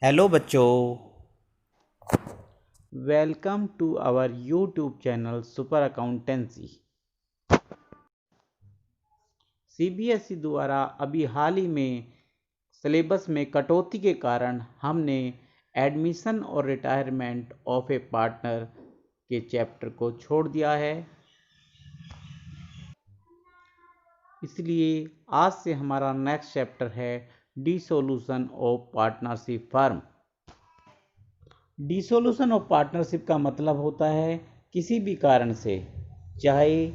Hello बच्चों, welcome to our YouTube channel super accountancy. CBSE द्वारा अभी हाल ही में सिलेबस में कटौती के कारण हमने एडमिशन और रिटायरमेंट ऑफ ए पार्टनर के चैप्टर को छोड़ दिया है। इसलिए आज से हमारा नेक्स्ट चैप्टर है dissolution of partnership firm. Dissolution of partnership का मतलब होता है किसी भी कारण से, चाहे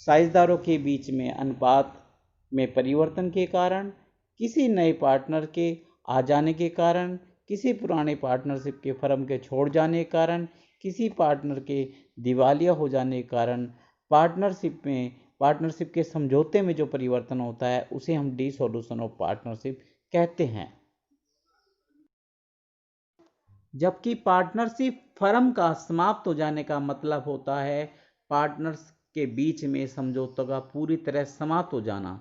साझेदारों के बीच में अनुपात में परिवर्तन के कारण, किसी नए पार्टनर के आ जाने के कारण, किसी पुराने पार्टनरशिप के फर्म के छोड़ जाने के कारण, किसी पार्टनर के दिवालिया हो जाने के कारण पार्टनरशिप के समझौते में जो परिवर्तन होता है उसे हम डिसोल्यूशन ऑफ पार्टनरशिप कहते हैं। जबकि पार्टनरशिप फर्म का समाप्त हो जाने का मतलब होता है पार्टनर्स के बीच में समझौता का पूरी तरह समाप्त हो जाना।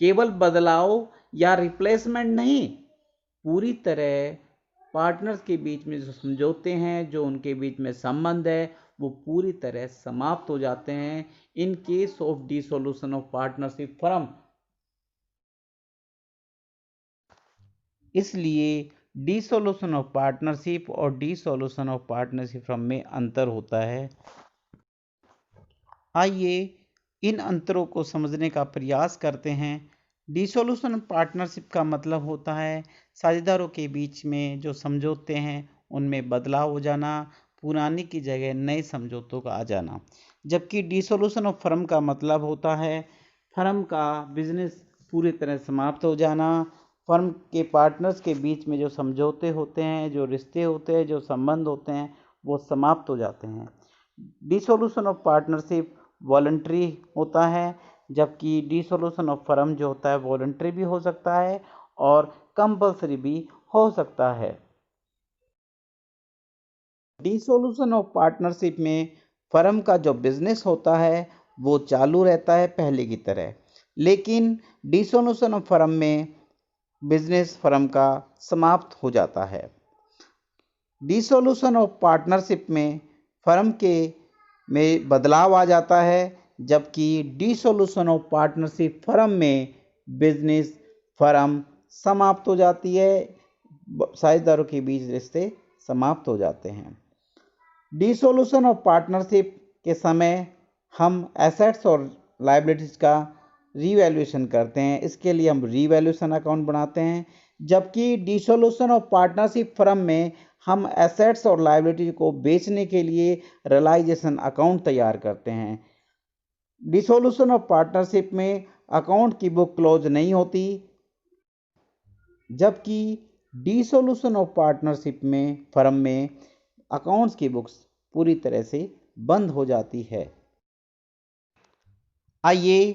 केवल बदलाव या रिप्लेसमेंट नहीं, पूरी तरह पार्टनर्स के बीच में जो समझौते हैं, जो उनके बीच में संबंध है, वो पूरी तरह समाप्त हो जाते हैं in case of dissolution of partnership firm. इसलिए डिसोल्यूशन ऑफ पार्टनरशिप और डिसोल्यूशन ऑफ पार्टनरशिप फर्म में अंतर होता है। आइए इन अंतरों को समझने का प्रयास करते हैं। डिसोल्यूशन ऑफ पार्टनरशिप का मतलब होता है साझेदारों के बीच में जो समझौते हैं उनमें बदलाव हो जाना, पुरानी की जगह नए समझौतों का आ जाना। जबकि डिसोल्यूशन ऑफ फर्म का मतलब होता है फर्म का बिजनेस पूरी तरह समाप्त हो जाना, फर्म के पार्टनर्स के बीच में जो समझौते होते हैं, जो रिश्ते होते हैं, जो संबंध होते हैं, वो समाप्त हो जाते हैं। डिसोल्यूशन ऑफ पार्टनरशिप वॉलंटरी होता है, जबकि डिसोल्यूशन ऑफ फर्म जो होता है वॉलंटरी भी हो सकता है और कंपल्सरी भी हो सकता है। डिसोल्यूशन ऑफ पार्टनरशिप में फर्म का जो बिजनेस होता है वो चालू रहता है पहले की तरह, लेकिन डिसोल्यूशन ऑफ फर्म में बिजनेस फर्म का समाप्त हो जाता है। डिसोल्यूशन ऑफ पार्टनरशिप में फर्म के में बदलाव आ जाता है, जबकि डिसोल्यूशन ऑफ पार्टनरशिप फर्म में बिजनेस फर्म समाप्त हो जाती है, साझेदारों के बीच रिश्ते समाप्त हो जाते हैं। डिसोल्यूशन ऑफ पार्टनरशिप के समय हम एसेट्स और लायबिलिटीज का रीवैल्यूएशन करते हैं, इसके लिए हम रीवैल्यूएशन अकाउंट बनाते हैं। जबकि डिसोल्यूशन ऑफ पार्टनरशिप फर्म में हम एसेट्स और लायबिलिटीज को बेचने के लिए रियलाइजेशन अकाउंट तैयार करते हैं। डिसोल्यूशन ऑफ पार्टनरशिप में अकाउंट की बुक क्लोज नहीं होती, जबकि डिसोल्यूशन ऑफ पार्टनरशिप में फर्म में अकाउंट्स की बुक्स पूरी तरह से बंद हो जाती है। आइए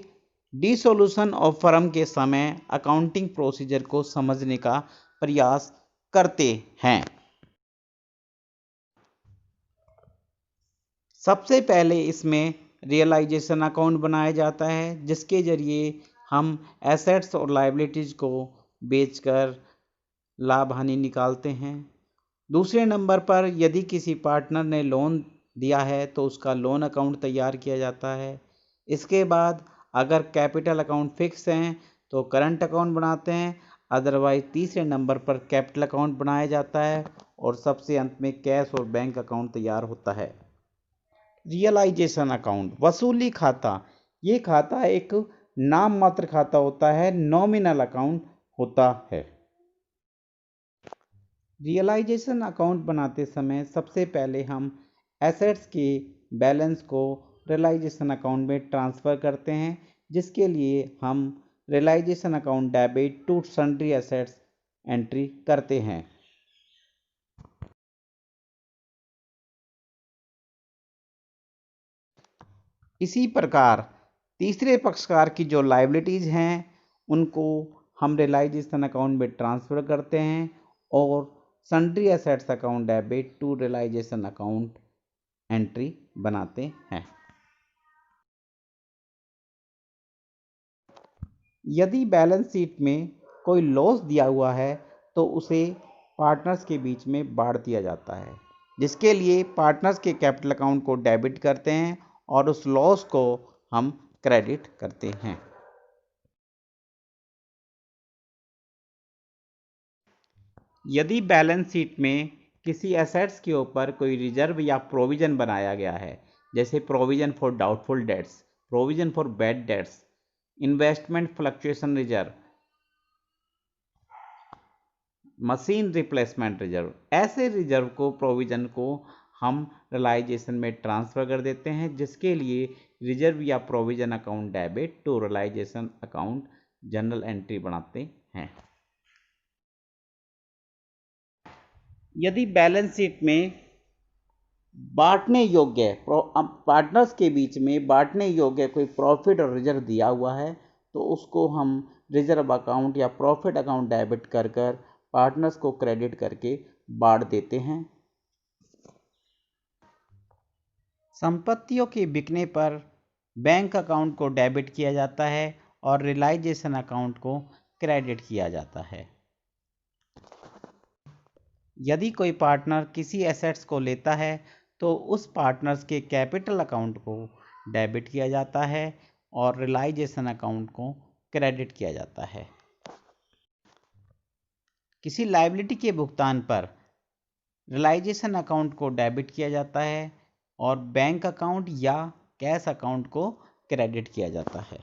डिसोल्यूशन ऑफ फर्म के समय अकाउंटिंग प्रोसीजर को समझने का प्रयास करते हैं। सबसे पहले इसमें रियलाइजेशन अकाउंट बनाया जाता है, जिसके जरिए हम एसेट्स और लायबिलिटीज को बेचकर लाभ हानि निकालते हैं। दूसरे नंबर पर यदि किसी पार्टनर ने लोन दिया है तो उसका लोन अकाउंट तैयार किया जाता है। इसके बाद अगर कैपिटल अकाउंट फिक्स हैं तो करंट अकाउंट बनाते हैं, अदरवाइज तीसरे नंबर पर कैपिटल अकाउंट बनाया जाता है और सबसे अंत में कैश और बैंक अकाउंट तैयार होता है। रियलाइजेशन अकाउंट वसूली खाता, ये खाता एक नाम मात्र खाता होता है, नॉमिनल अकाउंट होता है। रियलाइजेशन अकाउंट बनाते समय सबसे पहले हम एसेट्स के बैलेंस को रियलाइजेशन अकाउंट में ट्रांसफ़र करते हैं, जिसके लिए हम realisation account debit to sundry assets entry करते हैं। इसी प्रकार तीसरे पक्षकार की जो लायबिलिटीज़ हैं उनको हम रियलाइजेशन अकाउंट में ट्रांसफ़र करते हैं और sundry assets account debit to realisation account entry बनाते हैं। यदि बैलेंस शीट में कोई लॉस दिया हुआ है तो उसे पार्टनर्स के बीच में बांट दिया जाता है, जिसके लिए पार्टनर्स के कैपिटल अकाउंट को डेबिट करते हैं और उस लॉस को हम क्रेडिट करते हैं। यदि बैलेंस शीट में किसी एसेट्स के ऊपर कोई रिजर्व या प्रोविजन बनाया गया है, जैसे provision for doubtful debts, provision for bad debts, investment fluctuation reserve, machine replacement reserve, ऐसे रिजर्व को प्रोविजन को हम रियलाइजेशन में ट्रांसफ़र कर देते हैं, जिसके लिए रिजर्व या provision account debit to realisation account general entry बनाते हैं। यदि बैलेंस शीट में बांटने योग्य पार्टनर्स के बीच में बांटने योग्य कोई प्रॉफिट और रिजर्व दिया हुआ है, तो उसको हम रिजर्व अकाउंट या प्रॉफिट अकाउंट डेबिट कर पार्टनर्स को क्रेडिट करके बांट देते हैं। संपत्तियों के बिकने पर बैंक अकाउंट को डेबिट किया जाता है और रियलाइजेशन अकाउंट को क्रेडिट किया जाता है। यदि कोई पार्टनर किसी एसेट्स को लेता है तो उस पार्टनर्स के कैपिटल अकाउंट को डेबिट किया जाता है और रियलाइजेशन अकाउंट को क्रेडिट किया जाता है। किसी लायबिलिटी के भुगतान पर रियलाइजेशन अकाउंट को डेबिट किया जाता है और बैंक अकाउंट या कैश अकाउंट को क्रेडिट किया जाता है।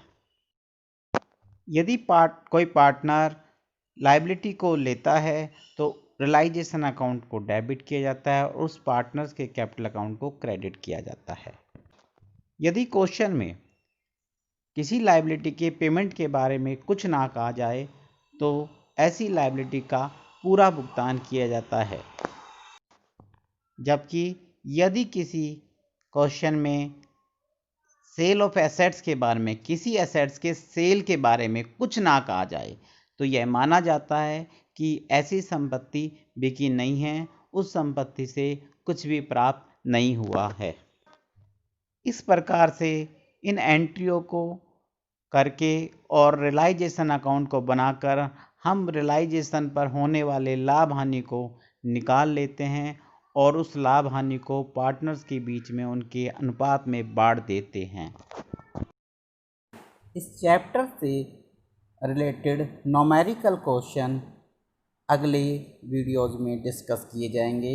यदि कोई पार्टनर लायबिलिटी को लेता है तो रियलाइजेशन अकाउंट को डेबिट किया जाता है और उस पार्टनर्स के कैपिटल अकाउंट को क्रेडिट किया जाता है। यदि क्वेश्चन में किसी लायबिलिटी के पेमेंट के बारे में कुछ ना कहा जाए तो ऐसी लायबिलिटी का पूरा भुगतान किया जाता है, जबकि यदि किसी क्वेश्चन में सेल ऑफ एसेट्स के बारे में किसी एसेट्स के सेल के बारे में कुछ ना कहा जाए तो यह माना जाता है कि ऐसी संपत्ति बिकी नहीं है, उस संपत्ति से कुछ भी प्राप्त नहीं हुआ है। इस प्रकार से इन एंट्रियों को करके और रियलाइजेशन अकाउंट को बनाकर हम रियलाइजेशन पर होने वाले लाभ हानि को निकाल लेते हैं और उस लाभ हानि को पार्टनर्स के बीच में उनके अनुपात में बांट देते हैं। इस चैप्टर से रिलेटेड न्यूमेरिकल क्वेश्चन अगले वीडियोज़ में डिस्कस किए जाएंगे।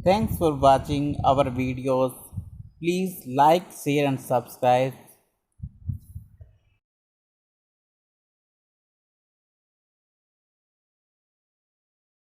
Thanks for watching our videos. Please like, share and subscribe.